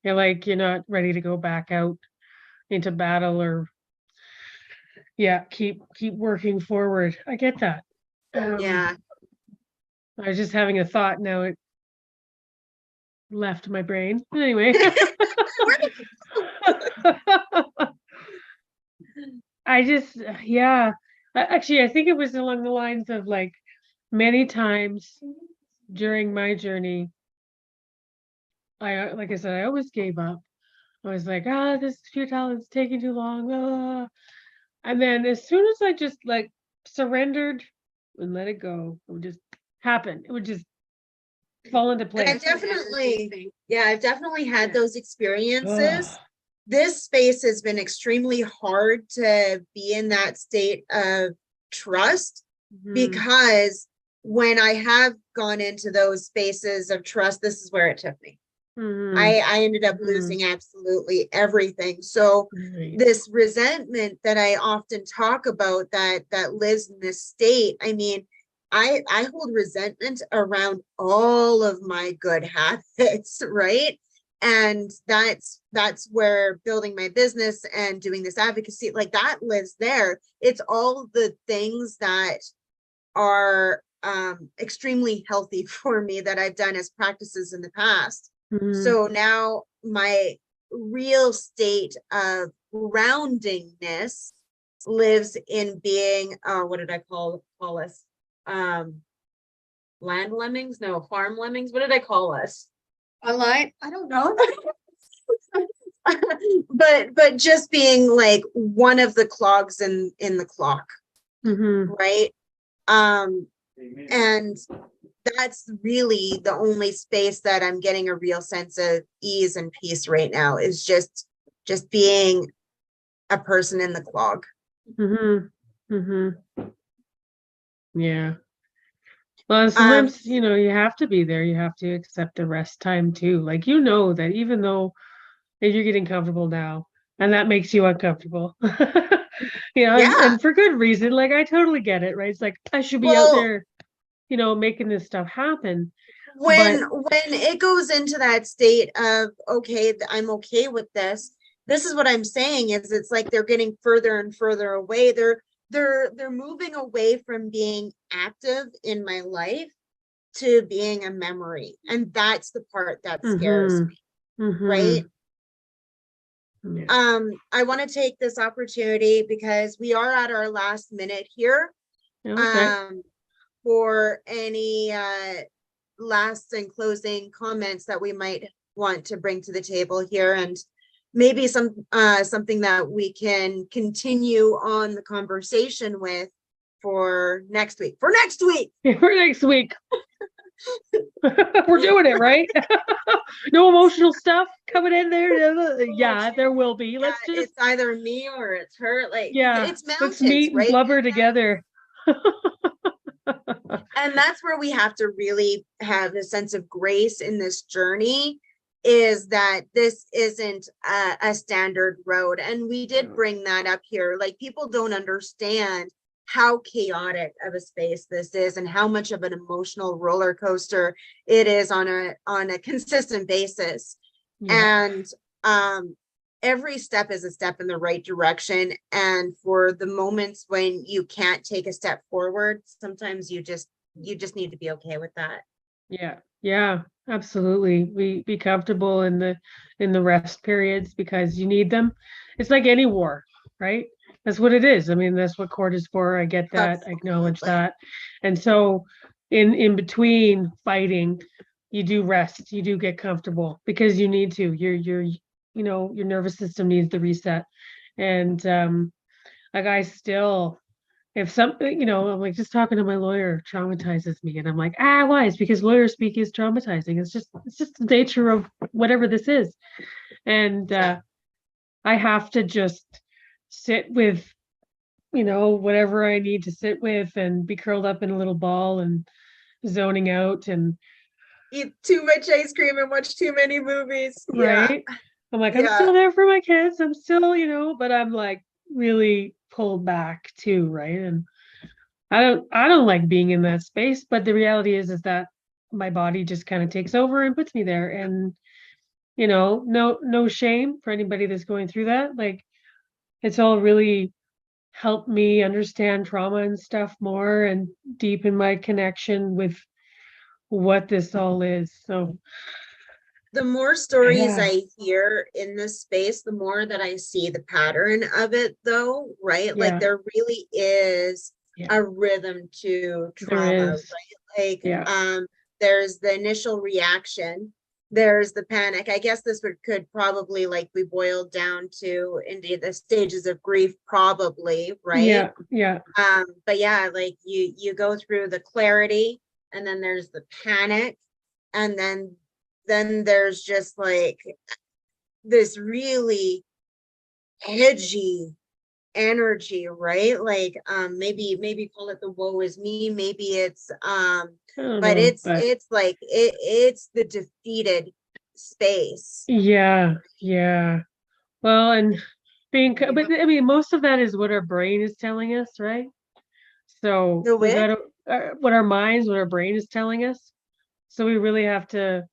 like, you're not ready to go back out into battle or keep working forward. I get that. Yeah. I was just having a thought, now it left my brain. Anyway. I just, actually, I think it was along the lines of like many times during my journey, like I said, I always gave up. I was like, this is futile, it's taking too long. And then as soon as I just like surrendered and let it go, it would just happen. It would just fall into place. I've definitely had those experiences. This space has been extremely hard to be in that state of trust, because when I have gone into those spaces of trust, this is where it took me. I ended up losing absolutely everything. So this resentment that I often talk about that lives in this state, I mean, I hold resentment around all of my good habits, right? And that's where building my business and doing this advocacy, like that lives there. It's all the things that are extremely healthy for me that I've done as practices in the past. So now my real state of groundingness lives in being, what did I call us? Land lemmings? No, farm lemmings. What did I call us? Online? I don't know. but just being like one of the clogs in the clock, right? And that's really the only space that I'm getting a real sense of ease and peace right now, is just being a person in the clog. Mm-hmm. Mm-hmm. Yeah. Well, sometimes, you have to be there. You have to accept the rest time too. Like, that even though if you're getting comfortable now and that makes you uncomfortable, Yeah. and for good reason, like I totally get it, right? It's like I should be out Well, there, making this stuff happen. when But it goes into that state of, okay, I'm okay with this is what I'm saying, is it's like they're getting further and further away. They're moving away from being active in my life to being a memory, and that's the part that scares mm-hmm, me, right? mm-hmm. Yeah. I want to take this opportunity, because we are at our last minute here, Okay. for any last and closing comments that we might want to bring to the table here, and maybe something that we can continue on the conversation with for next week. For next week. We're doing it, right? No emotional stuff coming in there. Yeah, there will be. Let's just, it's either me or it's her. Like, yeah, it's let's mountains, meet and right? blubber together. And that's where we have to really have a sense of grace in this journey, is that this isn't a standard road. And we did bring that up here. Like, people don't understand how chaotic of a space this is, and how much of an emotional roller coaster it is on a consistent basis. Yeah. And every step is a step in the right direction. And for the moments when you can't take a step forward, sometimes you just need to be okay with that. Yeah. Yeah, absolutely. Be comfortable in the rest periods, because you need them. It's like any war, right? That's what it is. I mean, that's what court is for. I get that. I acknowledge Absolutely. that. And so in between fighting, you do rest. You do get comfortable because you need to. Your nervous system needs the reset. And like I still, if something, I'm like, just talking to my lawyer traumatizes me, and I'm like, why? It's because lawyer speak is traumatizing. It's just the nature of whatever this is. And I have to just sit with, whatever I need to sit with, and be curled up in a little ball and zoning out, and Eat too much ice cream and watch too many movies. Yeah. right. I'm like, I'm Yeah. still there for my kids. I'm still, but I'm like really pulled back too, right? And I don't like being in that space, but the reality is that my body just kind of takes over and puts me there. And no shame for anybody that's going through that. Like, it's all really helped me understand trauma and stuff more, and deepen my connection with what this all is. So The more stories yeah, I hear in this space, the more that I see the pattern of it, though, right? Like, yeah, there really is yeah, a rhythm to trauma, there is. right? Like, Yeah. there's the initial reaction, there's the panic. I guess this could probably, like, be boiled down to indeed the stages of grief, probably, right? Yeah. Yeah. But yeah, like, you go through the clarity, and then there's the panic, and then there's just like this really edgy energy, right? Like, maybe call it the woe is me, maybe it's I don't but know, it's but it's like it's the defeated space. yeah, yeah. Well, and but I mean, most of that is what our brain is telling us, right? So The we've wit. got to, what our brain is telling us. So we really have to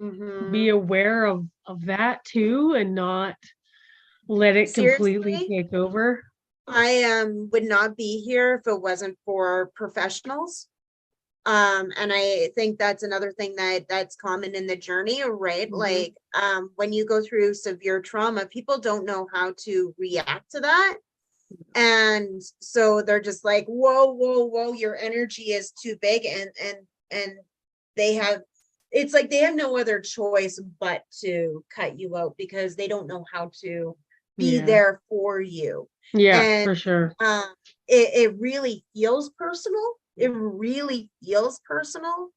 be Mm-hmm. aware of that too, and not let it completely Seriously, take over. I would not be here if it wasn't for professionals. And I think that's another thing that's common in the journey, right? Mhm. Like, when you go through severe trauma, people don't know how to react to that. And so they're just like, whoa, whoa, whoa, your energy is too big. And they have, it's like they have no other choice but to cut you out, because they don't know how to be Yeah. there for you. Yeah, And for sure. it really feels personal. It really feels personal.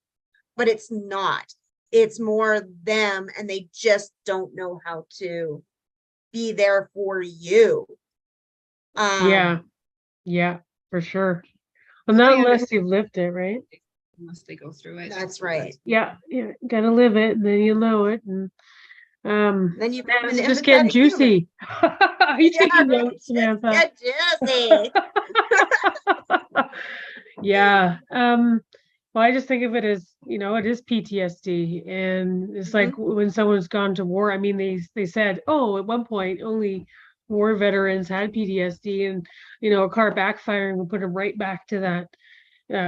but it's not. It's more them, and they just don't know how to be there for you. Yeah, yeah, for sure. Well, not unless you've lived it, right? Unless they go through it. That's right. Yeah, gotta live it, and then you'll know it. And Then you man, become it's an just getting empathetic human. juicy. Are you Yeah, taking right. notes, Samantha? Get juicy. Yeah. Well, I just think of it as, it is PTSD. And it's like when someone's gone to war, I mean, they said, oh, at one point only war veterans had PTSD, and a car backfiring will put them right back to that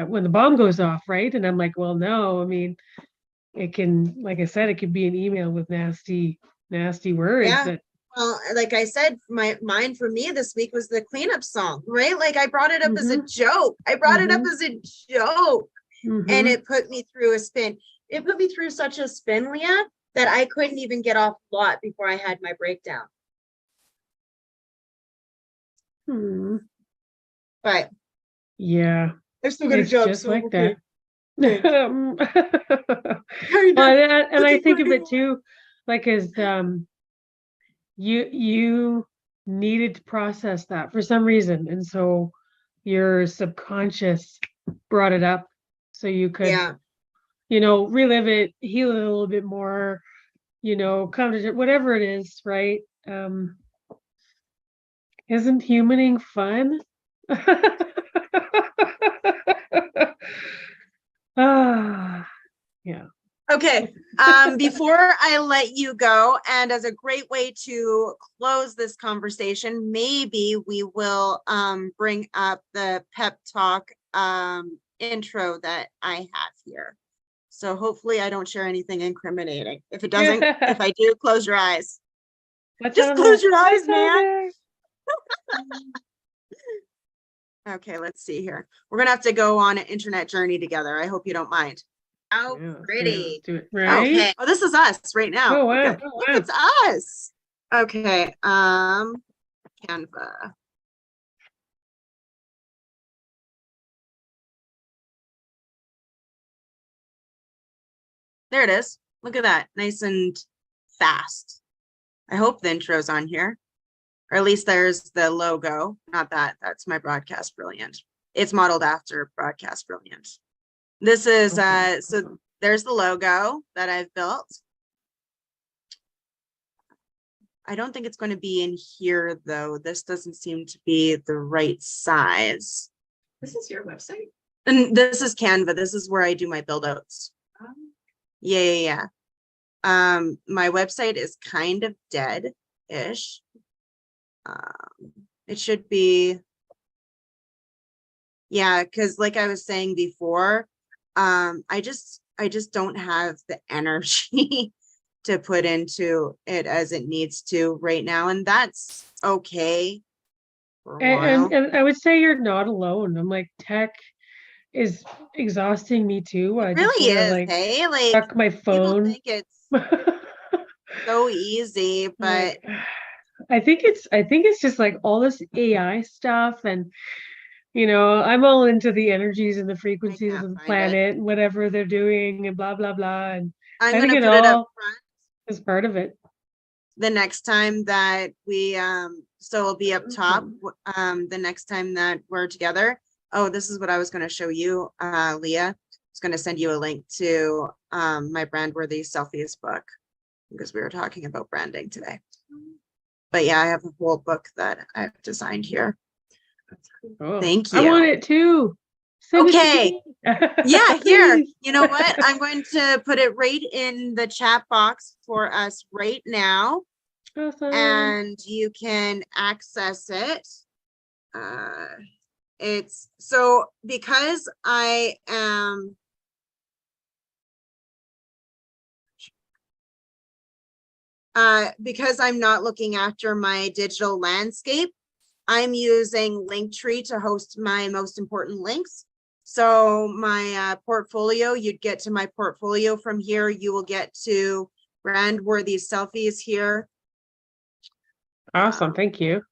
when the bomb goes off, right? And I'm like, well, no, I mean, it can, like I said, it could be an email with nasty words Yeah. that Well, like I said, mine for me this week was the cleanup song, right? Like I brought it up as a joke. I brought it up as a joke, and it put me through a spin. It put me through such a spin, Leah, that I couldn't even get off lot before I had my breakdown. But yeah, they're still gonna it's joke. just So like okay. that. Kind Well, of. and I Looking think for of a it new too, like as you needed to process that for some reason, and so your subconscious brought it up so you could, Yeah. relive it, heal it a little bit more, come to whatever it is, right? Isn't humaning fun? Ah, yeah. Okay. Before I let you go, and as a great way to close this conversation, maybe we will bring up the pep talk intro that I have here. So hopefully I don't share anything incriminating. If it doesn't, if I do, close your eyes. Just close your eyes, man. Okay, let's see here. We're gonna have to go on an internet journey together. I hope you don't mind. How pretty. Do it, right? Okay. Oh, this is us right now. Oh, wow. Okay. Look, it's us. Okay. Canva. There it is. Look at that. Nice and fast. I hope the intro's on here. Or at least there's the logo. Not that. That's my Broadcast Brilliant. It's modeled after Broadcast Brilliant. This is so there's the logo that I've built. I don't think it's going to be in here though. This doesn't seem to be the right size. This is your website? And this is Canva. This is where I do my build outs. Yeah. My website is kind of dead-ish. It should be, yeah, because like I was saying before, I just don't have the energy to put into it as it needs to right now, and that's okay for a while. And I would say you're not alone. I'm like, tech is exhausting me too. I It just really want to is, like hey? Like tuck my people phone. think it's so easy, but Like, I think it's just like all this AI stuff, and I'm all into the energies and the frequencies of can't the find it. planet and whatever they're doing and blah blah blah. And I'm I think gonna it put it up all front is part of it. the next time that we so it'll be up top the next time that we're together. Oh, this is what I was going to show you, Leah. I was going to send you a link to my Brand Worthy Selfies book, because we were talking about branding today. But yeah, I have a whole book that I've designed here. Oh, Thank you. I want it too. Send it to Okay. me. Yeah, here. Please. You know what? I'm going to put it right in the chat box for us right now. Awesome. And you can access it. It's so because I am because I'm not looking after my digital landscape, I'm using Linktree to host my most important links. So my portfolio, you'd get to my portfolio from here. You will get to Brand Worthy Selfies here. Awesome. Thank you.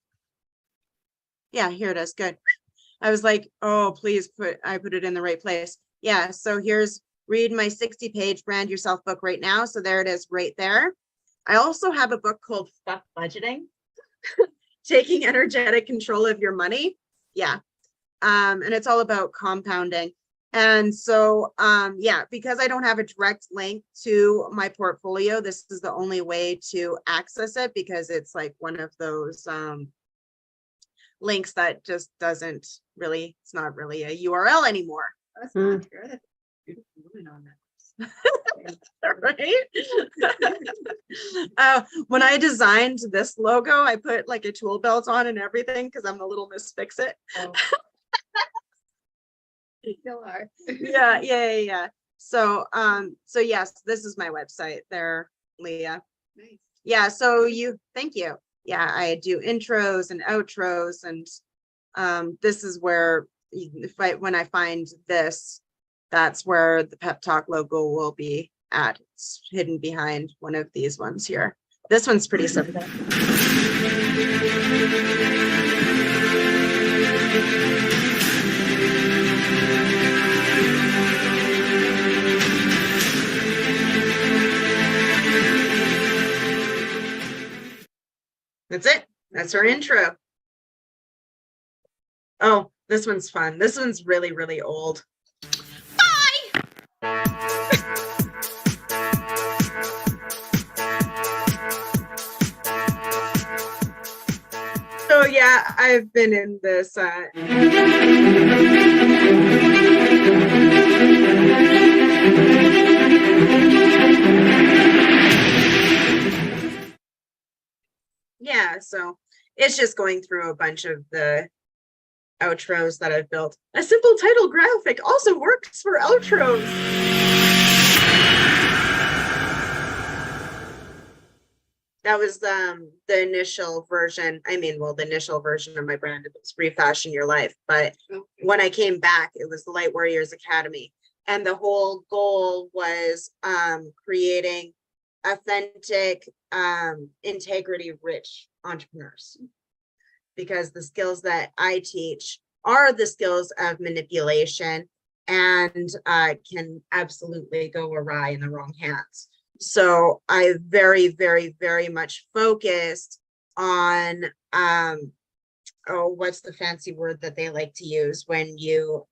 Yeah, here it is. Good. I was like, oh, please I put it in the right place. Yeah, so here's read my 60-page Brand Yourself book right now. So there it is right there. I also have a book called Fuck Budgeting, Taking Energetic Control of Your Money. Yeah. And it's all about compounding. And so, yeah, because I don't have a direct link to my portfolio, this is the only way to access it, because it's like one of those links that just doesn't really, it's not really a URL anymore. That's not true. That's a beautiful woman on that. Right? When I designed this logo, I put like a tool belt on and everything because I'm a little Miss Fix-It. Oh. You still are. Yeah. So yes, this is my website there, Leah. Nice. Yeah, so thank you. Yeah, I do intros and outros, and this is where when I find this, that's where the Pep Talk logo will be at. It's hidden behind one of these ones here. This one's pretty simple. That's it. That's our intro. Oh, this one's fun. This one's really, really old. So yeah, I've been in this yeah, so it's just going through a bunch of the outros that I've built. A simple title graphic also works for outros. That was the initial version. I mean, well, the initial version of my brand, it was Refashion Your Life. But when I came back, it was the Light Warriors Academy. And the whole goal was creating authentic, integrity-rich entrepreneurs. Because the skills that I teach are the skills of manipulation and can absolutely go awry in the wrong hands. So I very, very, very much focused on, what's the fancy word that they like to use when you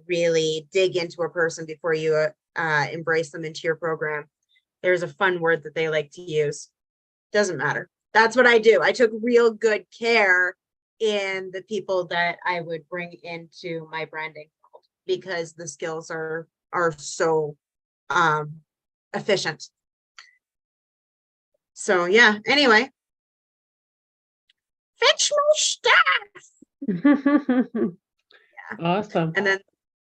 really dig into a person before you embrace them into your program? There's a fun word that they like to use. Doesn't matter. That's what I do. I took real good care in the people that I would bring into my branding world, because the skills are so efficient. So yeah, anyway, fetch more stuff. Awesome. And then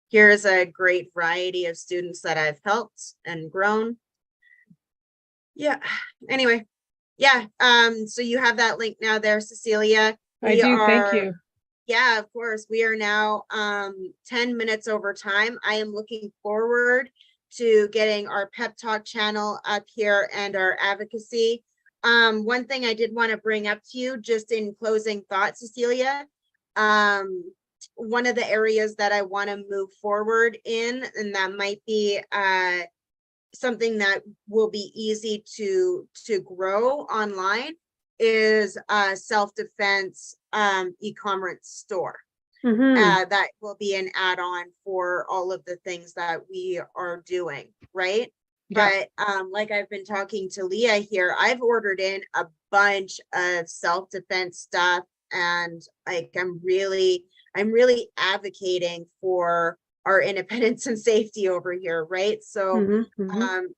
here's a great variety of students that I've helped and grown. Yeah, anyway, yeah, so you have that link now there, Cecilia. I do, thank you. Yeah, of course. We are now 10 minutes over time. I am looking forward to getting our Pep Talk channel up here and our advocacy. One thing I did want to bring up to you, just in closing thoughts, Cecilia, one of the areas that I want to move forward in, and that might be something that will be easy to grow online, is a self-defense e-commerce store. That will be an add-on for all of the things that we are doing, right? Yeah. But like I've been talking to Leah here, I've ordered in a bunch of self-defense stuff, and like I'm really advocating for our independence and safety over here, right? So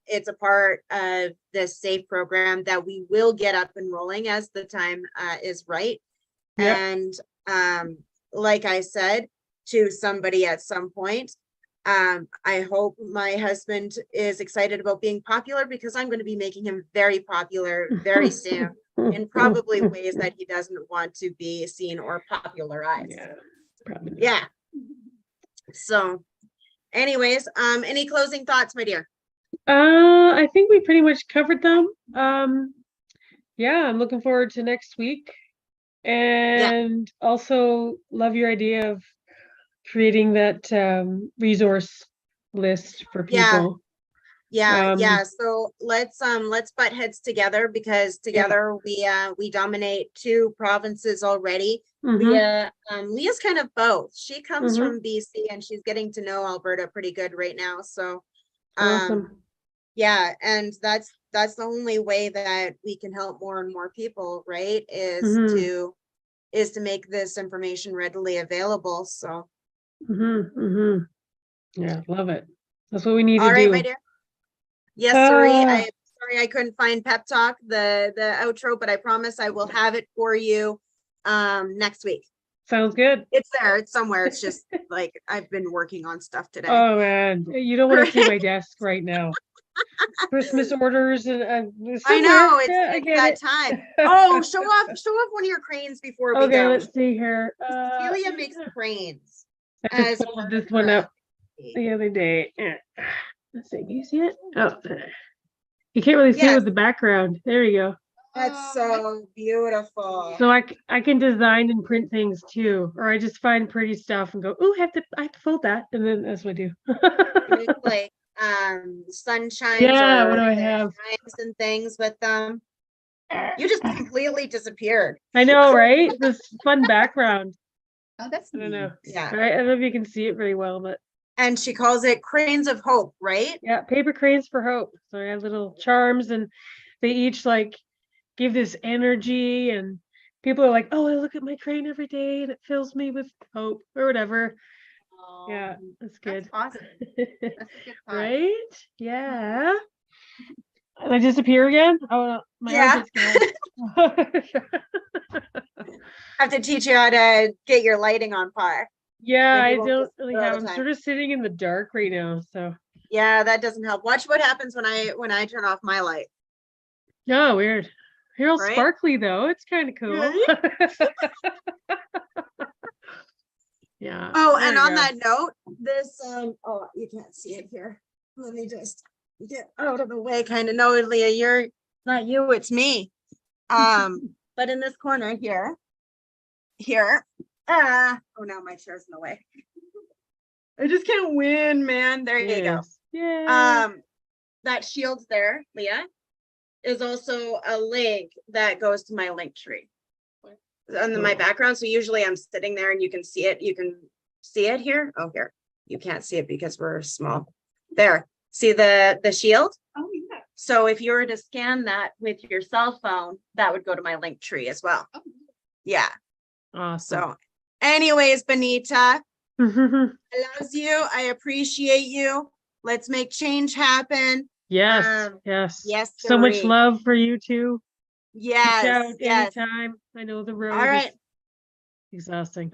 it's a part of the SAFE program that we will get up and rolling as the time is right. Yep. And like I said to somebody at some point, I hope my husband is excited about being popular, because I'm going to be making him very popular very soon, in probably ways that he doesn't want to be seen or popularized. Yeah, probably. Yeah. So anyways, any closing thoughts, my dear? I think we pretty much covered them. Yeah, I'm looking forward to next week. And also love your idea of creating that resource list for Yeah. people. Yeah. So let's butt heads together, because together we dominate 2 provinces already. Mhm, Leah's kind of both. She comes Mhm. from BC and she's getting to know Alberta pretty good right now. So Awesome. yeah, and that's the only way that we can help more and more people, right? Mhm. Is to make this information readily available. So Mhm. Yeah, love it. That's what we need all to right, do. my dear. Yes, sorry, Ah, I couldn't find pep talk, the outro, but I promise I will have it for you next week. sounds good. It's there, it's somewhere. It's just like I've been working on stuff today. Oh man, you don't want to see my desk right now. Christmas orders and I somewhere. know Yeah, I it's get that it. time. Oh, show off one of your cranes before we Okay, go. let's see here. Celia makes cranes I just as pulled part this of one her up activity. the other day. Let's see, can you see it? Oh, you can't really see it Yes, with the background. There you go. that's so beautiful. So I can design and print things too, or I just find pretty stuff and go, oh, I have to fold that, and then that's what I do. Make like sunshines Yeah, what or do I the have? chimes and things with them. You just completely disappeared. I know, right? This fun background. Oh, that's I don't know. Yeah. I don't know if you can see it very well, but And she calls it Cranes of Hope, right? yeah, paper cranes for hope. So I have little charms, and they each like give this energy, and people are like, oh, I look at my crane every day and it fills me with hope or whatever. Yeah, that's That's good. positive. That's a good thought. Right? Yeah. Did I disappear again? Oh, no, my Yeah. armpit's gone. Have to teach you how to get your lighting on par. Yeah, Then I you won't don't really disappear all have. the I'm time. sort of sitting in the dark right now, so. Yeah, that doesn't help. Watch what happens when I turn off my light. Oh, weird. You're all Right? sparkly though. It's kind of cool. Right? Yeah. Oh, there and we on go. that note, this oh, you can't see it here. Let me just get out of the way, kind of. No, Leah, you're not you, it's me. But in this corner here. Oh, now my chair's in the way. I just can't win, man. There you go. Yes. Yeah. That shield there, Leah, is also a link that goes to my link tree on my background. So usually I'm sitting there and you can see it. You can see it here. Oh, here. You can't see it because we're small. There. See the shield? Oh, yeah. So if you were to scan that with your cell phone, that would go to my link tree as well. Oh. Yeah. Awesome. So anyways, Benita, So. I love you. I appreciate you. Let's make change happen. Yes. Yes. Yes, So much sirree. love for you too. Reach Yes. out Yes. anytime. I know the road All right. is exhausting.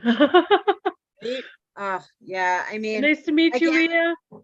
Yeah. I mean, Nice to meet you, again, Leah.